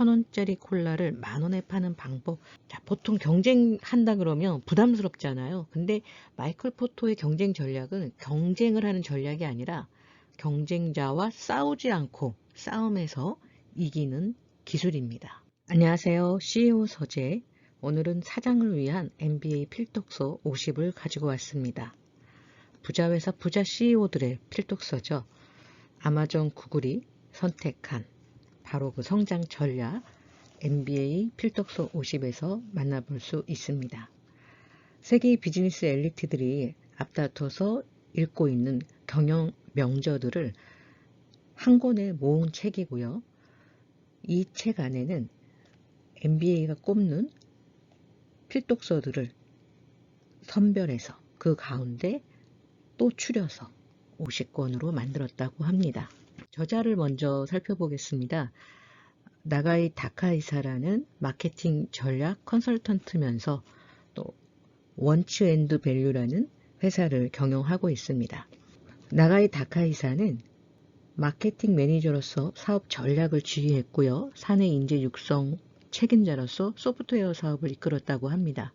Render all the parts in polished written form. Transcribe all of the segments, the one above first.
1,000원짜리 콜라를 10,000원에 파는 방법. 자, 보통 경쟁한다 그러면 부담스럽잖아요. 근데 마이클 포토의 경쟁 전략은 경쟁을 하는 전략이 아니라 경쟁자와 싸우지 않고 싸움에서 이기는 기술입니다. 안녕하세요. CEO 서재. 오늘은 사장을 위한 MBA 필독서 50을 가지고 왔습니다. 부자회사 부자 CEO들의 필독서죠. 아마존 구글이 선택한 바로 그 성장 전략 MBA 필독서 50에서 만나볼 수 있습니다. 세계의 비즈니스 엘리트들이 앞다퉈서 읽고 있는 경영 명저들을 한 권에 모은 책이고요. 이 책 안에는 MBA가 꼽는 필독서들을 선별해서 그 가운데 또 추려서 50권으로 만들었다고 합니다. 저자를 먼저 살펴보겠습니다. 나가이 다카이사라는 마케팅 전략 컨설턴트면서 또 원츠 앤드 밸류라는 회사를 경영하고 있습니다. 나가이 다카이사는 마케팅 매니저로서 사업 전략을 지휘했고요. 사내 인재 육성 책임자로서 소프트웨어 사업을 이끌었다고 합니다.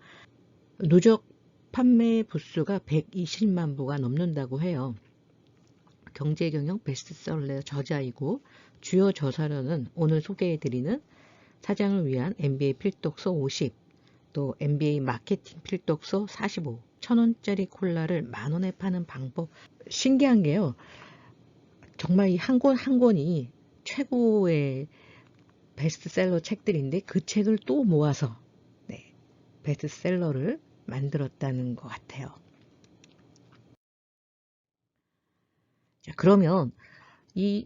누적 판매 부수가 120만 부가 넘는다고 해요. 경제경영 베스트셀러 저자이고 주요 저서로는 오늘 소개해드리는 사장을 위한 MBA 필독서 50, 또 MBA 마케팅 필독서 45, 1,000원짜리 콜라를 10,000원에 파는 방법. 신기한 게요. 정말 이 한 권 한 권이 최고의 베스트셀러 책들인데 그 책을 또 모아서 베스트셀러를 만들었다는 것 같아요. 자, 그러면 이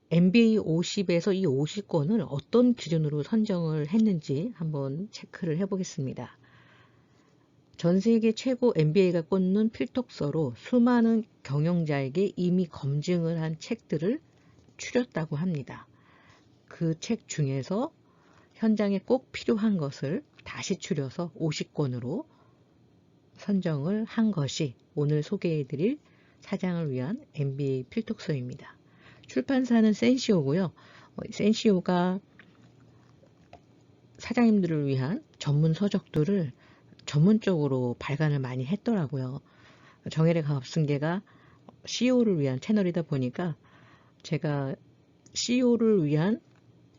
MBA 50에서 이 50권을 어떤 기준으로 선정을 했는지 한번 체크를 해보겠습니다. 전 세계 최고 MBA가 꽂는 필독서로 수많은 경영자에게 이미 검증을 한 책들을 추렸다고 합니다. 그 책 중에서 현장에 꼭 필요한 것을 다시 추려서 50권으로 선정을 한 것이 오늘 소개해드릴 사장을 위한 MBA 필독서입니다. 출판사는 센시오고요. 센시오가 사장님들을 위한 전문 서적들을 전문적으로 발간을 많이 했더라고요. 정혜래 가업승계가 CEO를 위한 채널이다 보니까 제가 CEO를 위한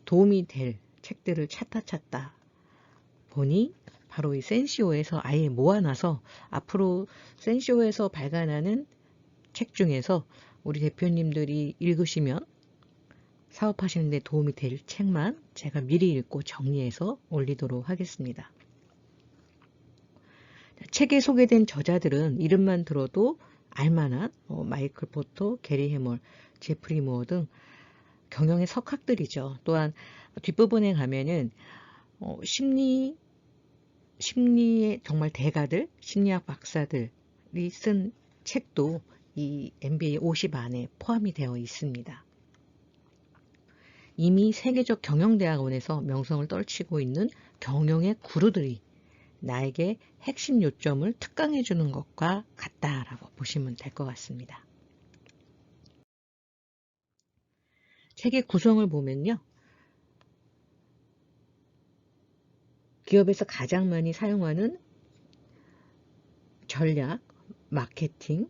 도움이 될 책들을 찾다 보니 바로 이 센시오에서 아예 모아놔서 앞으로 센시오에서 발간하는 책 중에서 우리 대표님들이 읽으시면 사업하시는 데 도움이 될 책만 제가 미리 읽고 정리해서 올리도록 하겠습니다. 책에 소개된 저자들은 이름만 들어도 알만한 마이클 포토, 게리 해멀, 제프리 무어 등 경영의 석학들이죠. 또한 뒷부분에 가면은 심리의 정말 대가들, 심리학 박사들이 쓴 책도 이 MBA 50 안에 포함이 되어 있습니다. 이미 세계적 경영대학원에서 명성을 떨치고 있는 경영의 구루들이 나에게 핵심 요점을 특강해 주는 것과 같다라고 보시면 될 것 같습니다. 책의 구성을 보면요. 기업에서 가장 많이 사용하는 전략, 마케팅,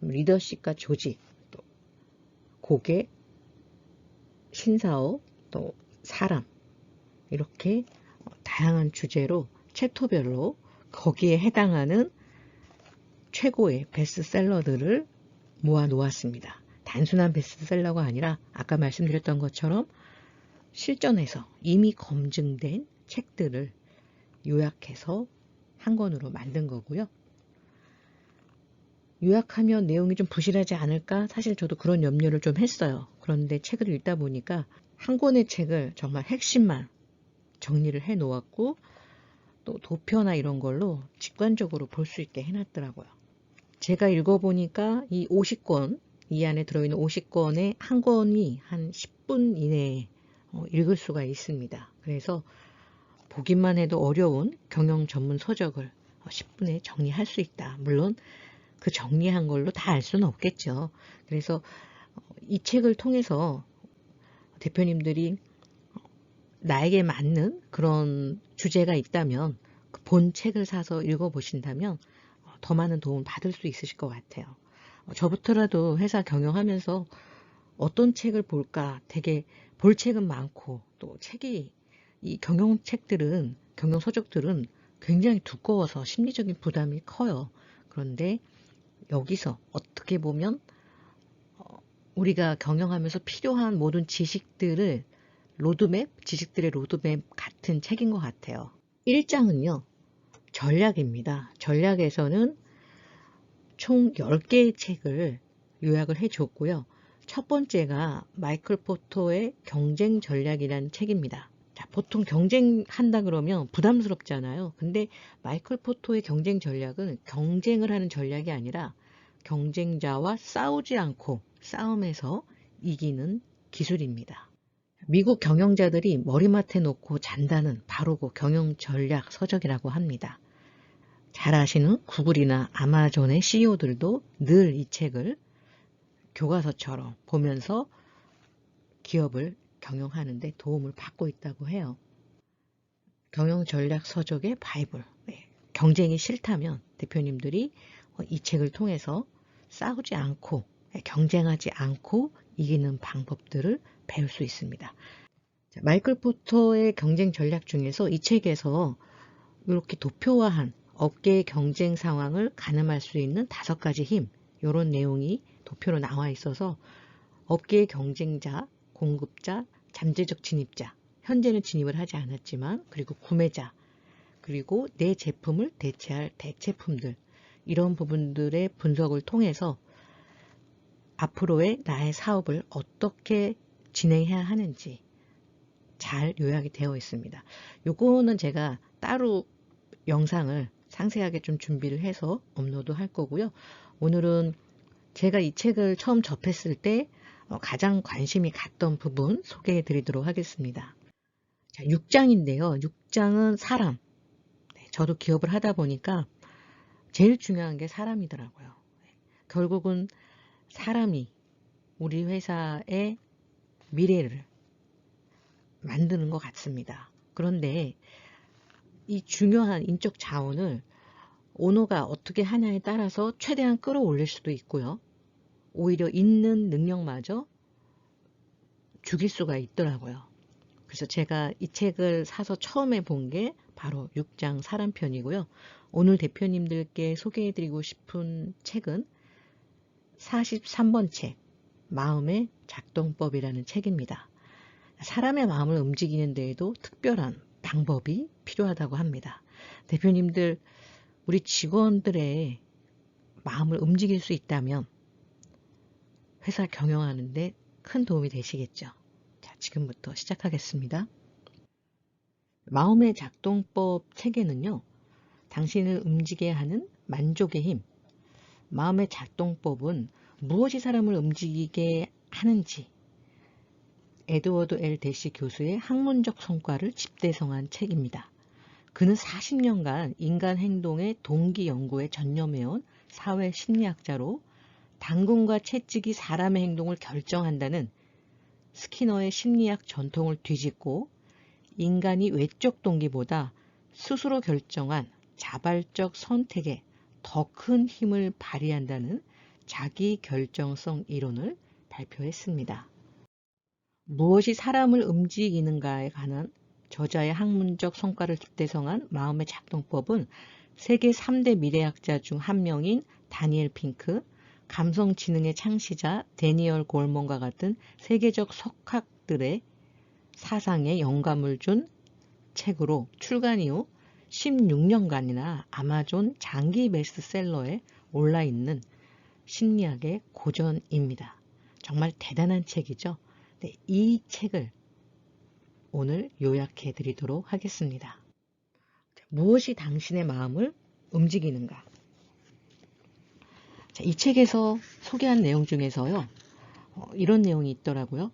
리더십과 조직, 또 고객, 신사업, 또 사람 이렇게 다양한 주제로 챕터별로 거기에 해당하는 최고의 베스트셀러들을 모아 놓았습니다. 단순한 베스트셀러가 아니라 아까 말씀드렸던 것처럼 실전에서 이미 검증된 책들을 요약해서 한 권으로 만든 거고요. 요약하면 내용이 좀 부실하지 않을까? 사실 저도 그런 염려를 좀 했어요. 그런데 책을 읽다 보니까 한 권의 책을 정말 핵심만 정리를 해 놓았고 또 도표나 이런 걸로 직관적으로 볼 수 있게 해놨더라고요. 제가 읽어보니까 이 50권, 이 안에 들어있는 50권의 한 권이 한 10분 이내에 읽을 수가 있습니다. 그래서 보기만 해도 어려운 경영 전문 서적을 10분에 정리할 수 있다. 물론 그 정리한 걸로 다 알 수는 없겠죠. 그래서 이 책을 통해서 대표님들이 나에게 맞는 그런 주제가 있다면 그 본 책을 사서 읽어보신다면 더 많은 도움을 받을 수 있으실 것 같아요. 저부터라도 회사 경영하면서 어떤 책을 볼까 되게 볼 책은 많고 또 책이 이 경영책들은 경영서적들은 굉장히 두꺼워서 심리적인 부담이 커요. 그런데 여기서 어떻게 보면 우리가 경영하면서 필요한 모든 지식들을 지식들의 로드맵 같은 책인 것 같아요. 1장은요, 전략입니다. 전략에서는 총 10개의 책을 요약을 해줬고요. 첫 번째가 마이클 포터의 경쟁 전략이라는 책입니다. 자, 보통 경쟁한다 그러면 부담스럽잖아요. 근데 마이클 포터의 경쟁 전략은 경쟁을 하는 전략이 아니라 경쟁자와 싸우지 않고 싸움에서 이기는 기술입니다. 미국 경영자들이 머리맡에 놓고 잔다는 바로 그 경영 전략 서적이라고 합니다. 잘 아시는 구글이나 아마존의 CEO들도 늘 이 책을 교과서처럼 보면서 기업을 경영하는 데 도움을 받고 있다고 해요. 경영 전략 서적의 바이블. 네. 경쟁이 싫다면 대표님들이 이 책을 통해서 싸우지 않고 경쟁하지 않고 이기는 방법들을 배울 수 있습니다. 자, 마이클 포터의 경쟁 전략 중에서 이 책에서 이렇게 도표화한 업계의 경쟁 상황을 가늠할 수 있는 5가지 힘, 이런 내용이 도표로 나와 있어서 업계의 경쟁자, 공급자, 잠재적 진입자, 현재는 진입을 하지 않았지만, 그리고 구매자, 그리고 내 제품을 대체할 대체품들, 이런 부분들의 분석을 통해서 앞으로의 나의 사업을 어떻게 진행해야 하는지 잘 요약이 되어 있습니다. 요거는 제가 따로 영상을 상세하게 좀 준비를 해서 업로드 할 거고요. 오늘은 제가 이 책을 처음 접했을 때 가장 관심이 갔던 부분 소개해 드리도록 하겠습니다. 자, 6장인데요. 6장은 사람. 네, 저도 기업을 하다 보니까 제일 중요한 게 사람이더라고요. 결국은 사람이 우리 회사의 미래를 만드는 것 같습니다. 그런데 이 중요한 인적 자원을 오너가 어떻게 하냐에 따라서 최대한 끌어올릴 수도 있고요. 오히려 있는 능력마저 죽일 수가 있더라고요. 그래서 제가 이 책을 사서 처음에 본 게 바로 6장 사람편이고요. 오늘 대표님들께 소개해드리고 싶은 책은 43번 책, 마음의 작동법이라는 책입니다. 사람의 마음을 움직이는 데에도 특별한 방법이 필요하다고 합니다. 대표님들, 우리 직원들의 마음을 움직일 수 있다면 회사 경영하는데 큰 도움이 되시겠죠. 자, 지금부터 시작하겠습니다. 마음의 작동법 책에는요, 당신을 움직이게 하는 만족의 힘, 마음의 작동법은 무엇이 사람을 움직이게 하는지 에드워드 L. 대시 교수의 학문적 성과를 집대성한 책입니다. 그는 40년간 인간 행동의 동기 연구에 전념해온 사회 심리학자로 당근과 채찍이 사람의 행동을 결정한다는 스키너의 심리학 전통을 뒤집고 인간이 외적 동기보다 스스로 결정한 자발적 선택에 더 큰 힘을 발휘한다는 자기 결정성 이론을 발표했습니다. 무엇이 사람을 움직이는가에 관한 저자의 학문적 성과를 집대성한 마음의 작동법은 세계 3대 미래학자 중 한 명인 다니엘 핑크, 감성지능의 창시자 데니얼 골먼과 같은 세계적 석학들의 사상에 영감을 준 책으로 출간 이후 16년간이나 아마존 장기 베스트셀러에 올라있는 심리학의 고전입니다. 정말 대단한 책이죠. 네, 이 책을 오늘 요약해 드리도록 하겠습니다. 무엇이 당신의 마음을 움직이는가? 자, 이 책에서 소개한 내용 중에서요, 이런 내용이 있더라고요.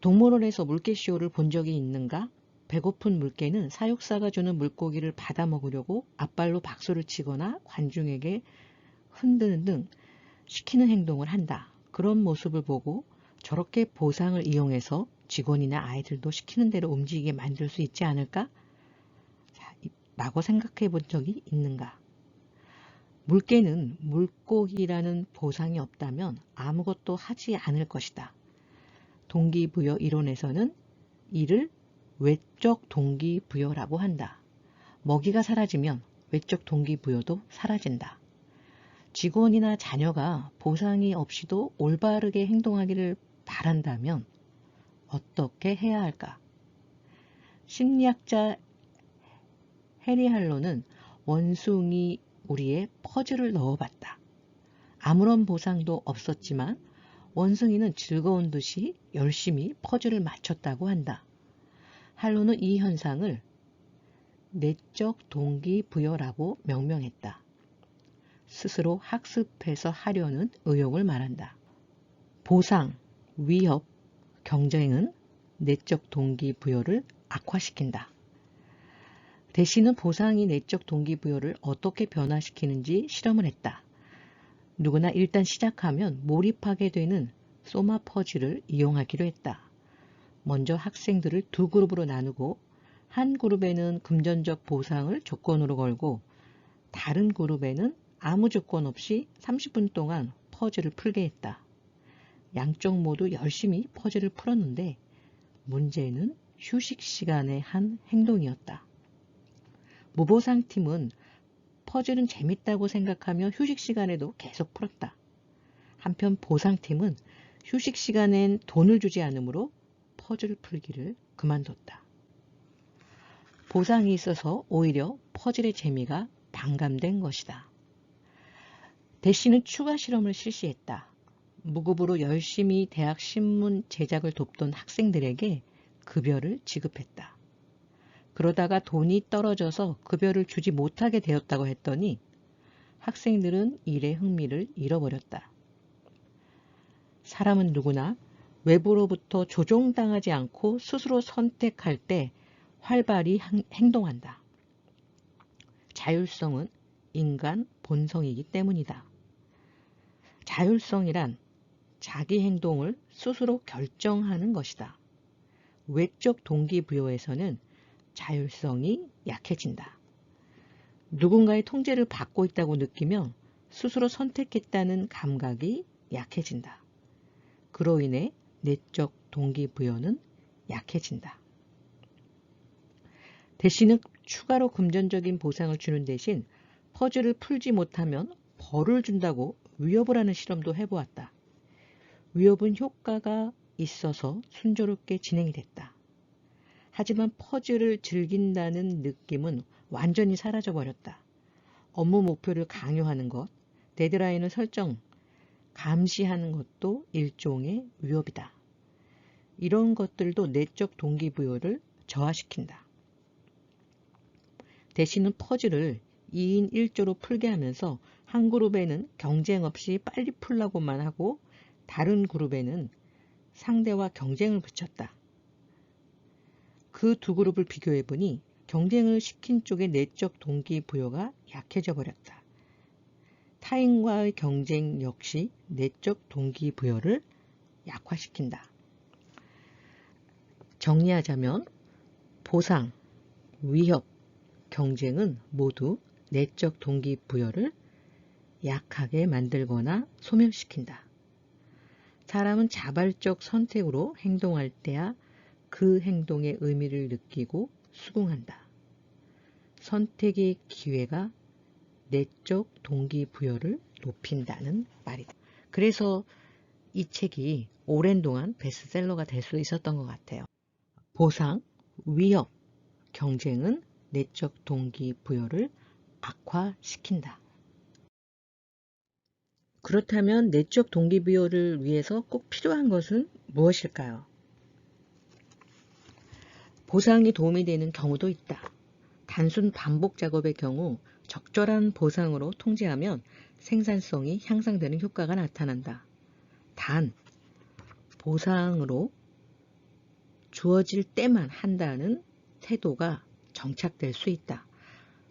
동물원에서 물개쇼를 본 적이 있는가? 배고픈 물개는 사육사가 주는 물고기를 받아 먹으려고 앞발로 박수를 치거나 관중에게 흔드는 등 시키는 행동을 한다. 그런 모습을 보고 저렇게 보상을 이용해서 직원이나 아이들도 시키는 대로 움직이게 만들 수 있지 않을까? 라고 생각해 본 적이 있는가? 물개는 물고기라는 보상이 없다면 아무것도 하지 않을 것이다. 동기부여 이론에서는 이를 외적 동기부여라고 한다. 먹이가 사라지면 외적 동기부여도 사라진다. 직원이나 자녀가 보상이 없이도 올바르게 행동하기를 바란다면 어떻게 해야 할까? 심리학자 해리 할로는 원숭이 우리의 퍼즐을 넣어봤다. 아무런 보상도 없었지만 원숭이는 즐거운 듯이 열심히 퍼즐을 맞췄다고 한다. 할로는 이 현상을 내적 동기부여라고 명명했다. 스스로 학습해서 하려는 의욕을 말한다. 보상, 위협, 경쟁은 내적 동기부여를 악화시킨다. 대신은 보상이 내적 동기부여를 어떻게 변화시키는지 실험을 했다. 누구나 일단 시작하면 몰입하게 되는 소마 퍼즐을 이용하기로 했다. 먼저 학생들을 두 그룹으로 나누고 한 그룹에는 금전적 보상을 조건으로 걸고 다른 그룹에는 아무 조건 없이 30분 동안 퍼즐을 풀게 했다. 양쪽 모두 열심히 퍼즐을 풀었는데 문제는 휴식 시간에 한 행동이었다. 무보상 팀은 퍼즐은 재밌다고 생각하며 휴식 시간에도 계속 풀었다. 한편 보상팀은 휴식 시간엔 돈을 주지 않으므로 퍼즐 풀기를 그만뒀다. 보상이 있어서 오히려 퍼즐의 재미가 반감된 것이다. 대신은 추가 실험을 실시했다. 무급으로 열심히 대학 신문 제작을 돕던 학생들에게 급여를 지급했다. 그러다가 돈이 떨어져서 급여를 주지 못하게 되었다고 했더니 학생들은 일에 흥미를 잃어버렸다. 사람은 누구나 외부로부터 조종당하지 않고 스스로 선택할 때 활발히 행동한다. 자율성은 인간 본성이기 때문이다. 자율성이란 자기 행동을 스스로 결정하는 것이다. 외적 동기부여에서는 자율성이 약해진다. 누군가의 통제를 받고 있다고 느끼면 스스로 선택했다는 감각이 약해진다. 그로 인해 내적 동기부여는 약해진다. 대신은 추가로 금전적인 보상을 주는 대신 퍼즐을 풀지 못하면 벌을 준다고 위협을 하는 실험도 해보았다. 위협은 효과가 있어서 순조롭게 진행이 됐다. 하지만 퍼즐을 즐긴다는 느낌은 완전히 사라져버렸다. 업무 목표를 강요하는 것, 데드라인을 설정, 감시하는 것도 일종의 위협이다. 이런 것들도 내적 동기부여를 저하시킨다. 대신은 퍼즐을 2인 1조로 풀게 하면서 한 그룹에는 경쟁 없이 빨리 풀라고만 하고 다른 그룹에는 상대와 경쟁을 붙였다. 그 두 그룹을 비교해보니 경쟁을 시킨 쪽의 내적 동기부여가 약해져 버렸다. 타인과의 경쟁 역시 내적 동기부여를 약화시킨다. 정리하자면 보상, 위협, 경쟁은 모두 내적 동기부여를 약하게 만들거나 소멸시킨다. 사람은 자발적 선택으로 행동할 때야 그 행동의 의미를 느끼고 수긍한다. 선택의 기회가 내적 동기부여를 높인다는 말이다. 그래서 이 책이 오랜 동안 베스트셀러가 될 수 있었던 것 같아요. 보상, 위협, 경쟁은 내적 동기부여를 악화시킨다. 그렇다면 내적 동기부여를 위해서 꼭 필요한 것은 무엇일까요? 보상이 도움이 되는 경우도 있다. 단순 반복 작업의 경우 적절한 보상으로 통제하면 생산성이 향상되는 효과가 나타난다. 단, 보상으로 주어질 때만 한다는 태도가 정착될 수 있다.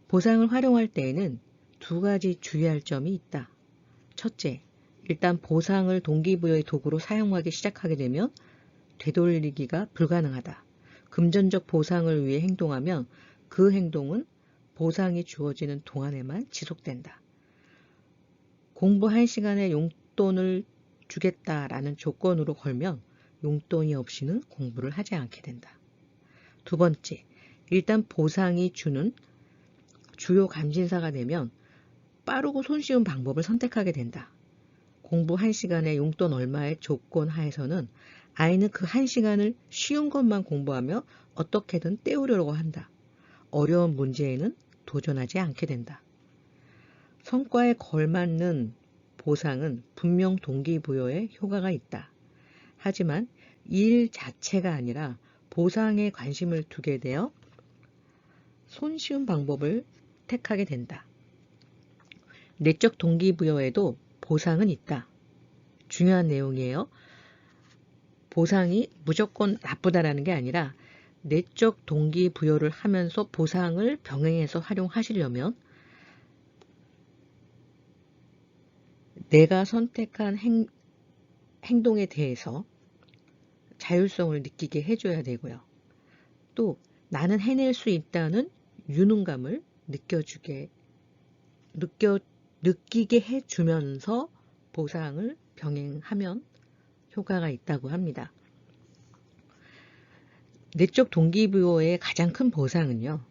보상을 활용할 때에는 두 가지 주의할 점이 있다. 첫째, 일단 보상을 동기부여의 도구로 사용하기 시작하게 되면 되돌리기가 불가능하다. 금전적 보상을 위해 행동하면 그 행동은 보상이 주어지는 동안에만 지속된다. 공부 1시간에 용돈을 주겠다라는 조건으로 걸면 용돈이 없이는 공부를 하지 않게 된다. 두 번째, 일단 보상이 주는 주요 감신사가 되면 빠르고 손쉬운 방법을 선택하게 된다. 공부 1시간에 용돈 얼마의 조건 하에서는 아이는 그 1시간을 쉬운 것만 공부하며 어떻게든 때우려고 한다. 어려운 문제에는 도전하지 않게 된다. 성과에 걸맞는 보상은 분명 동기부여에 효과가 있다. 하지만 일 자체가 아니라 보상에 관심을 두게 되어 손쉬운 방법을 택하게 된다. 내적 동기부여에도 보상은 있다. 중요한 내용이에요. 보상이 무조건 나쁘다라는 게 아니라 내적 동기부여를 하면서 보상을 병행해서 활용하시려면 내가 선택한 행동에 대해서 자율성을 느끼게 해줘야 되고요. 또 나는 해낼 수 있다는 유능감을 느끼게 해주면서 보상을 병행하면 효과가 있다고 합니다. 내적 동기부여의 가장 큰 보상은요,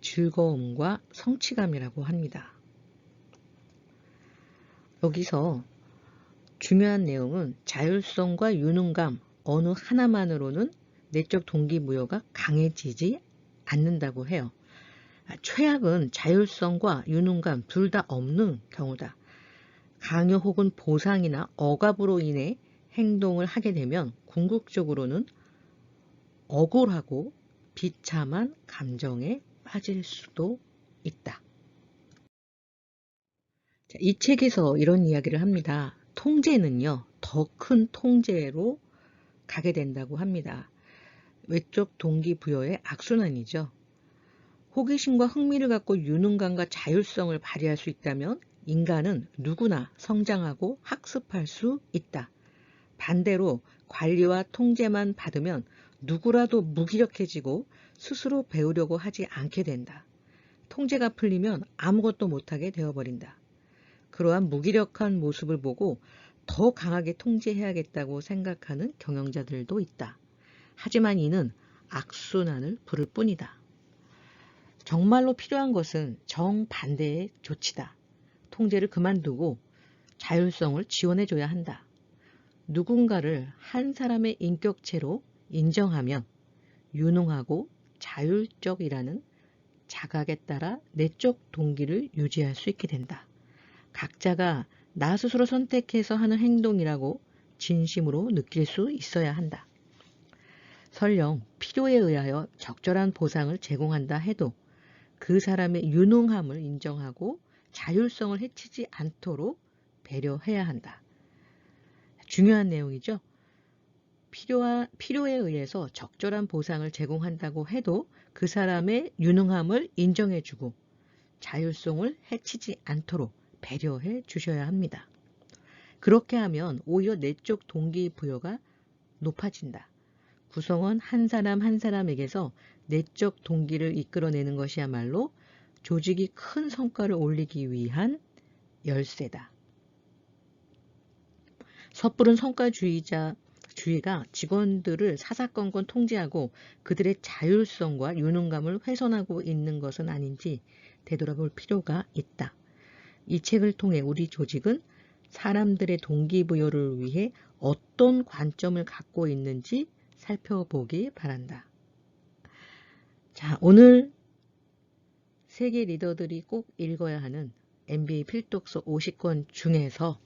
즐거움과 성취감이라고 합니다. 여기서 중요한 내용은 자율성과 유능감 어느 하나만으로는 내적 동기부여가 강해지지 않는다고 해요. 최악은 자율성과 유능감 둘 다 없는 경우다. 강요 혹은 보상이나 억압으로 인해 행동을 하게 되면 궁극적으로는 억울하고 비참한 감정에 빠질 수도 있다. 자, 이 책에서 이런 이야기를 합니다. 통제는요, 더 큰 통제로 가게 된다고 합니다. 외적 동기부여의 악순환이죠. 호기심과 흥미를 갖고 유능감과 자율성을 발휘할 수 있다면 인간은 누구나 성장하고 학습할 수 있다. 반대로 관리와 통제만 받으면 누구라도 무기력해지고 스스로 배우려고 하지 않게 된다. 통제가 풀리면 아무것도 못하게 되어버린다. 그러한 무기력한 모습을 보고 더 강하게 통제해야겠다고 생각하는 경영자들도 있다. 하지만 이는 악순환을 부를 뿐이다. 정말로 필요한 것은 정반대의 조치다. 통제를 그만두고 자율성을 지원해줘야 한다. 누군가를 한 사람의 인격체로 인정하면 유능하고 자율적이라는 자각에 따라 내적 동기를 유지할 수 있게 된다. 각자가 나 스스로 선택해서 하는 행동이라고 진심으로 느낄 수 있어야 한다. 설령 필요에 의하여 적절한 보상을 제공한다 해도 그 사람의 유능함을 인정하고 자율성을 해치지 않도록 배려해야 한다. 중요한 내용이죠. 필요에 의해서 적절한 보상을 제공한다고 해도 그 사람의 유능함을 인정해주고 자율성을 해치지 않도록 배려해 주셔야 합니다. 그렇게 하면 오히려 내적 동기부여가 높아진다. 구성원 한 사람 한 사람에게서 내적 동기를 이끌어내는 것이야말로 조직이 큰 성과를 올리기 위한 열쇠다. 섣부른 성과주의가 직원들을 사사건건 통제하고 그들의 자율성과 유능감을 훼손하고 있는 것은 아닌지 되돌아볼 필요가 있다. 이 책을 통해 우리 조직은 사람들의 동기부여를 위해 어떤 관점을 갖고 있는지 살펴보기 바란다. 자, 오늘 세계 리더들이 꼭 읽어야 하는 MBA 필독서 50권 중에서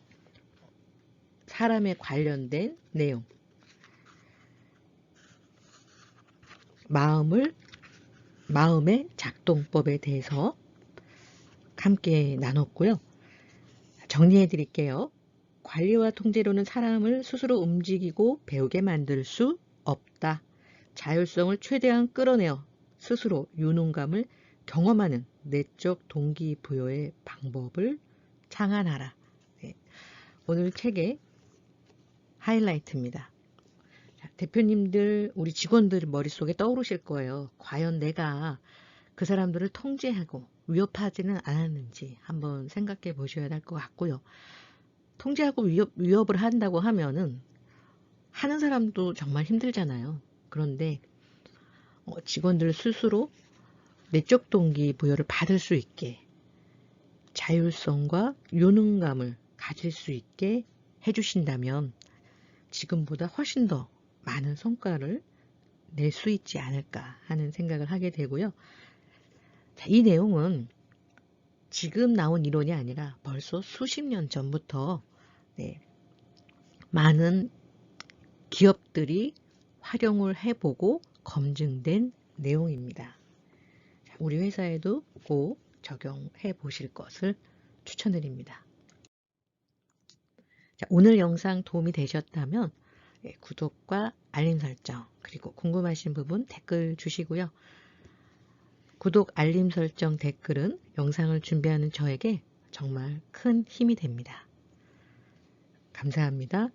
사람에 관련된 내용, 마음의 작동법에 대해서 함께 나눴고요. 정리해 드릴게요. 관리와 통제로는 사람을 스스로 움직이고 배우게 만들 수 없다. 자율성을 최대한 끌어내어 스스로 유능감을 경험하는 내적 동기부여의 방법을 창안하라. 네. 오늘 책의 하이라이트입니다. 대표님들, 우리 직원들 머릿속에 떠오르실 거예요. 과연 내가 그 사람들을 통제하고 위협하지는 않았는지 한번 생각해 보셔야 될 것 같고요. 통제하고 위협을 한다고 하면은 하는 사람도 정말 힘들잖아요. 그런데 직원들 스스로 내적 동기부여를 받을 수 있게 자율성과 요능감을 가질 수 있게 해주신다면 지금보다 훨씬 더 많은 성과를 낼 수 있지 않을까 하는 생각을 하게 되고요. 자, 이 내용은 지금 나온 이론이 아니라 벌써 수십 년 전부터 많은 기업들이 활용을 해보고 검증된 내용입니다. 자, 우리 회사에도 꼭 적용해 보실 것을 추천드립니다. 자, 오늘 영상 도움이 되셨다면 구독과 알림 설정, 그리고 궁금하신 부분 댓글 주시고요. 구독, 알림 설정, 댓글은 영상을 준비하는 저에게 정말 큰 힘이 됩니다. 감사합니다.